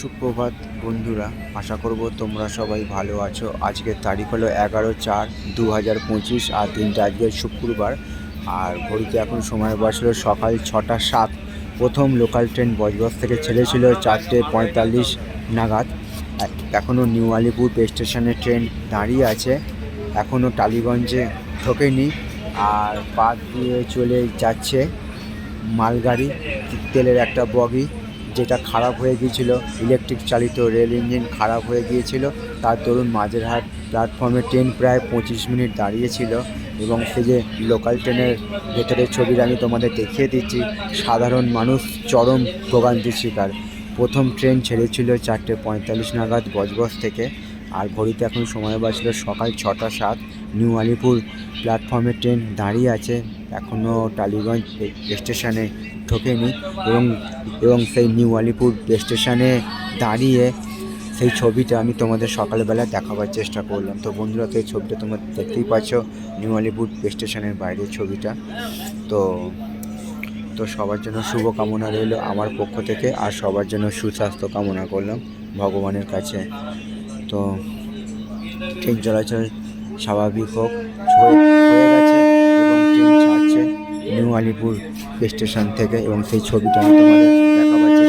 সুপ্রভাত বন্ধুরা, আশা করব তোমরা সবাই ভালো আছো। আজকের তারিখ হলো 11/4/2025 আর দিনটা আজকে শুক্রবার। আর ঘড়িতে এখন সময় বসলো সকাল 6টা 7। প্রথম লোকাল ট্রেন বজবজ থেকে ছেড়েছিল 4টে 45 নাগাদ। এখনও নিউ আলিপুর স্টেশনে ট্রেন দাঁড়িয়ে আছে, এখনও টালিগঞ্জে ঢোকেনি। আর পাশ দিয়ে চলে যাচ্ছে মালগাড়ি, তেলের একটা বগি, যেটা খারাপ হয়ে গিয়েছিল। ইলেকট্রিক চালিত রেল ইঞ্জিন খারাপ হয়ে গিয়েছিল। তার দরুন মাঝেরহাট প্ল্যাটফর্মে ট্রেন প্রায় 25 মিনিট দাঁড়িয়েছিল। এবং সে যে লোকাল ট্রেনের ভেতরের ছবিটা আমি তোমাদের দেখিয়ে দিচ্ছি। সাধারণ মানুষ চরম ভোগান্তির শিকার। প্রথম ট্রেন ছেড়েছিল 4টে 45 নাগাদ বজবজ থেকে। আর ঘড়িতে এখন সময় বাজলো সকাল 6টা 7। নিউ আলিপুর প্ল্যাটফর্মে ট্রেন দাঁড়িয়ে আছে, এখনও টালিগঞ্জ স্টেশনে ঢোকেনি। এবং সেই নিউ আলিপুর স্টেশনে দাঁড়িয়ে সেই ছবিটা আমি তোমাদের সকালবেলা দেখাবার চেষ্টা করলাম। তো বন্ধুরা, সেই ছবিটা তোমরা দেখতেই পাচ্ছ, নিউ আলিপুর স্টেশনের বাইরের ছবিটা। তো তো সবার জন্য শুভ কামনা রইল আমার পক্ষ থেকে, আর সবার জন্য সুস্বাস্থ্য কামনা করলাম ভগবানের কাছে। তো ট্রেন চলাচল স্বাভাবিক হোক, হয়ে গেছে এবং ট্রেন ছাড়ছে নিউ আলিপুর স্টেশন থেকে। এবং সেই ছবিটা আমি তোমাদের দেখাবার চেষ্টা